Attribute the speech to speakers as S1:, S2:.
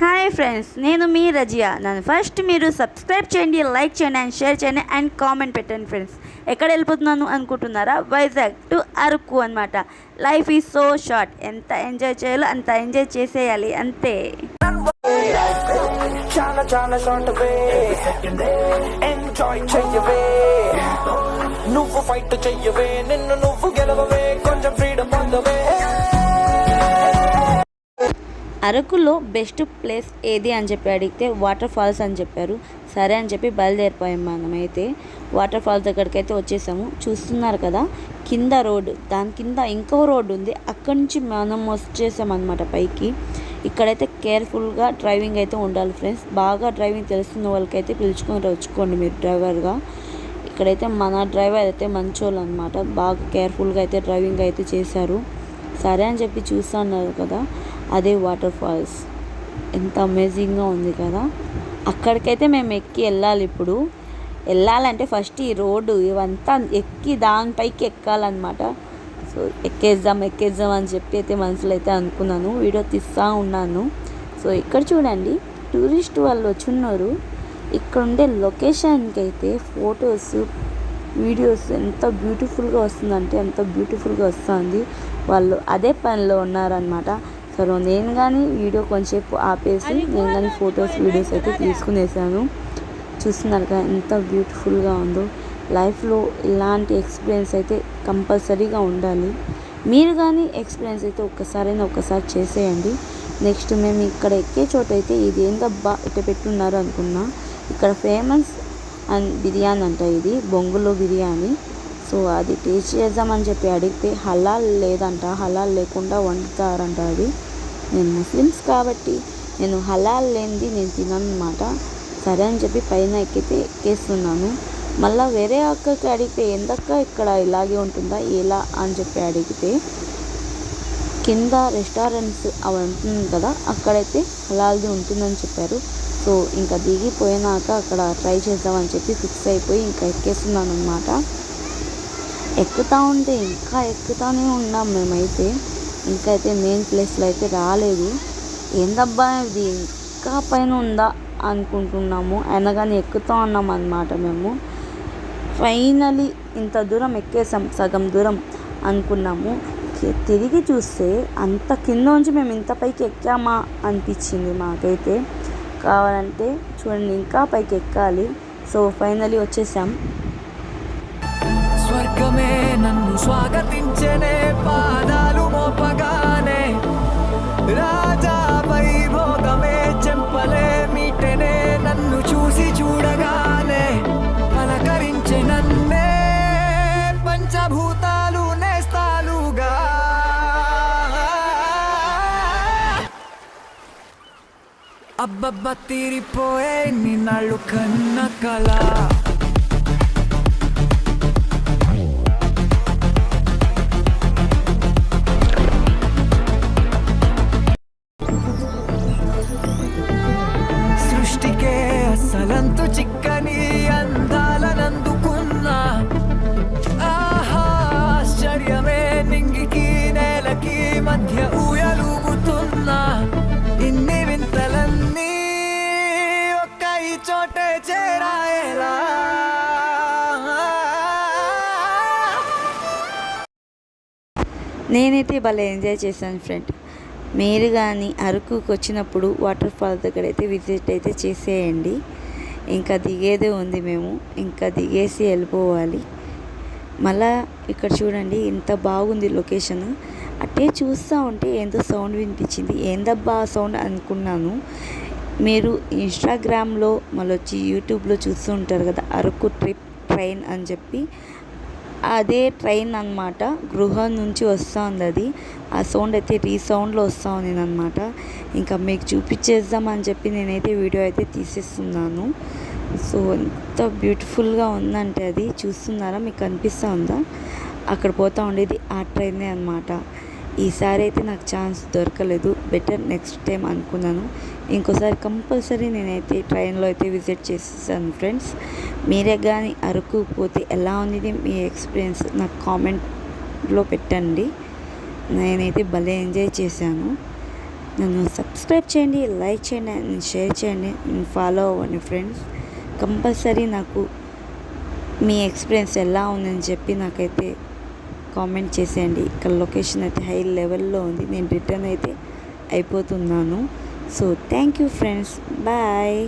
S1: Hi friends, నేను మీ రజియా. నన్ను first మీరు సబ్స్క్రైబ్ చేయండి, లైక్ చేయండి అండ్ షేర్ చేయండి అండ్ కామెంట్ పెట్టండి. ఫ్రెండ్స్, ఎక్కడ వెళ్ళిపోతున్నాను అనుకుంటున్నారా? వైజాగ్ టు అరకు అనమాట. లైఫ్ ఈజ్ సో షార్ట్, ఎంత ఎంజాయ్ చేయాలో అంత ఎంజాయ్ చేసేయాలి, అంతే. చాలా చాలా షార్ట్ ఎంజాయ్ చెయ్యవే, నువ్వు ఫైట్ చెయ్యవే, నిన్ను నువ్వు గెలవవే, కొంచెం ఫ్రీడమ్ పొందవే. అరకులో బెస్ట్ ప్లేస్ ఏది అని చెప్పి అడిగితే వాటర్ ఫాల్స్ అని చెప్పారు. సరే అని చెప్పి బయలుదేరిపోయాం. మనమైతే వాటర్ ఫాల్స్ దగ్గరికి అయితే వచ్చేసాము. చూస్తున్నారు కదా, కింద రోడ్డు, దాని కింద ఇంకో రోడ్డు ఉంది, అక్కడి నుంచి మనం వచ్చేసామన్నమాట పైకి. ఇక్కడైతే కేర్ఫుల్గా డ్రైవింగ్ అయితే ఉండాలి ఫ్రెండ్స్. బాగా డ్రైవింగ్ తెలుస్తున్న వాళ్ళకైతే పిలుచుకొని వచ్చుకోండి మీరు డ్రైవర్గా. ఇక్కడైతే మన డ్రైవర్ అయితే మంచోళ్ళు అనమాట, బాగా కేర్ఫుల్గా అయితే డ్రైవింగ్ అయితే చేశారు. సరే అని చెప్పి చూస్తున్నారు కదా, అదే వాటర్ ఫాల్స్. ఎంత అమేజింగ్గా ఉంది కదా. అక్కడికైతే మేము ఎక్కి వెళ్ళాలి. ఇప్పుడు వెళ్ళాలంటే ఫస్ట్ ఈ రోడ్డు ఇవంతా ఎక్కి దానిపైకి ఎక్కాలన్నమాట. సో ఎక్కేద్దాం అని చెప్పి అయితే మనసులో అయితే అనుకున్నాను, వీడియో తీస్తూ ఉన్నాను. సో ఇక్కడ చూడండి, టూరిస్ట్ వాళ్ళు వచ్చున్నారు. ఇక్కడ ఉండే లొకేషన్కి అయితే ఫొటోస్ వీడియోస్ ఎంత బ్యూటిఫుల్గా వస్తుందంటే ఎంత బ్యూటిఫుల్గా వస్తుంది. వాళ్ళు అదే పనిలో ఉన్నారనమాట. సో నేను కానీ వీడియో కొంచెంసేపు ఆపేసి నేను కానీ ఫొటోస్ వీడియోస్ అయితే తీసుకునేసాను. చూస్తున్నారు కదా ఎంత బ్యూటిఫుల్గా ఉందో. లైఫ్లో ఇలాంటి ఎక్స్పీరియన్స్ అయితే కంపల్సరీగా ఉండాలి. మీరు కానీ ఎక్స్పీరియన్స్ అయితే ఒక్కసారి చేసేయండి. నెక్స్ట్ మేము ఇక్కడ ఎక్కే చోట అయితే ఇది ఏందబ్బా ఇట్ట పెట్టున్నారు అనుకున్నా. ఇక్కడ ఫేమస్ అండ్ బిర్యానీ అంట, ఇది బొంగులో బిర్యానీ. సో అది టేస్ట్ చేద్దామని చెప్పి అడిగితే హలాల్ లేదంట, హలాల్ లేకుండా వండుతారంట. అది నేను ముస్లిమ్స్ కాబట్టి నేను హలాల్ లేనిది నేను తినను అనమాట. సరే అని చెప్పి పైన ఎక్కేస్తున్నాను. మళ్ళీ వేరే అక్కకి అడిగితే ఎందుక ఇక్కడ ఇలాగే ఉంటుందా ఎలా అని చెప్పి అడిగితే కింద రెస్టారెంట్స్ అవి ఉంటుంది కదా, అక్కడైతే హలాల్ది ఉంటుందని చెప్పారు. సో ఇంకా దిగిపోయినాక అక్కడ ట్రై చేద్దామని చెప్పి ఫిక్స్ అయిపోయి ఇంకా ఎక్కేస్తున్నాను అనమాట. ఎక్కుతూ ఉంటే ఇంకా ఎక్కుతూనే ఉన్నాం మేమైతే. ఇంకైతే మెయిన్ ప్లేస్లో అయితే రాలేదు. ఏందబ్బా ఇది ఇంకా పైన ఉందా అనుకుంటున్నాము, అయినా కానీ ఎక్కుతూ ఉన్నాం అన్నమాట. మేము ఫైనలీ ఇంత దూరం ఎక్కేసాం, సగం దూరం అనుకున్నాము. తిరిగి చూస్తే అంత కింద నుంచి మేము ఇంత పైకి ఎక్కామా అనిపించింది మాకైతే. కావాలంటే చూడండి, ఇంకా పైకి ఎక్కాలి. సో ఫైనలీ వచ్చేసాం.
S2: స్వర్గమే నన్ను స్వాగతించనే, పాదాలు మోపగానే రాజా వైభోగమే చెంపలే మీటనే, నన్ను చూడగానే పలకరించే నన్నే పంచభూతాలు నేస్తాలుగా. అబ్బబ్బ తీరిపోయే నిన్నాళ్ళు కన్న కళ. సృష్టికే అసలంతు చిక్కని అందాలనందుకున్నా, ఆహా ఆశ్చర్యమే నింగికి నేలకి మధ్య ఊయలుగుతున్నా. ఇన్ని వింతలన్నీ ఒక్క ఈ చోటే చేరాయేలా.
S1: నేనైతే భలే ఎంజాయ్ చేశాను ఫ్రెండ్. మీరు కానీ అరకుకి వచ్చినప్పుడు వాటర్ ఫాల్ దగ్గర అయితే విజిట్ అయితే చేసేయండి. ఇంకా దిగేదే ఉంది, మేము ఇంకా దిగేసి వెళ్ళిపోవాలి. మళ్ళా ఇక్కడ చూడండి ఎంత బాగుంది లొకేషన్. అట్టే చూస్తూ ఉంటే ఏందో సౌండ్ వినిపించింది, ఏందబ్బా ఆ సౌండ్ అనుకున్నాను. మీరు ఇన్స్టాగ్రామ్లో మళ్ళీ వచ్చి యూట్యూబ్లో చూస్తూ ఉంటారు కదా, అరకు ట్రిప్ ట్రైన్ అని చెప్పి, అదే ట్రైన్ అనమాట. గృహం నుంచి వస్తూ ఉంది అది. ఆ సౌండ్ అయితే రీసౌండ్లో వస్తూ ఉంది అనమాట. ఇంకా మీకు చూపించేద్దామని చెప్పి నేనైతే వీడియో అయితే తీసేస్తున్నాను. సో ఎంత బ్యూటిఫుల్గా ఉందంటే అది చూస్తున్నారా, మీకు కనిపిస్తూ ఉందా? అక్కడ పోతూ ఉండేది ఆ ట్రైనే అనమాట. ఈసారి అయితే నాకు ఛాన్స్ దొరకలేదు, బెటర్ నెక్స్ట్ టైం అనుకున్నాను. ఇంకోసారి కంపల్సరీ నేనైతే ట్రైన్లో అయితే విజిట్ చేసేసాను ఫ్రెండ్స్. మీరే కానీ అరకు పోతే ఎలా ఉంది మీ ఎక్స్పీరియన్స్ నాకు కామెంట్లో పెట్టండి. నేనైతే భలే ఎంజాయ్ చేశాను. నన్ను సబ్స్క్రైబ్ చేయండి, లైక్ చేయండి అండ్ షేర్ చేయండి అండ్ ఫాలో అవ్వండి ఫ్రెండ్స్. కంపల్సరీ నాకు మీ ఎక్స్పీరియన్స్ ఎలా ఉందని చెప్పి నాకైతే కామెంట్ చేసేయండి. ఇక్కడ లొకేషన్ అయితే హై లెవెల్లో ఉంది. నేను రిటర్న్ అయితే అయిపోతున్నాను. So thank you friends, bye.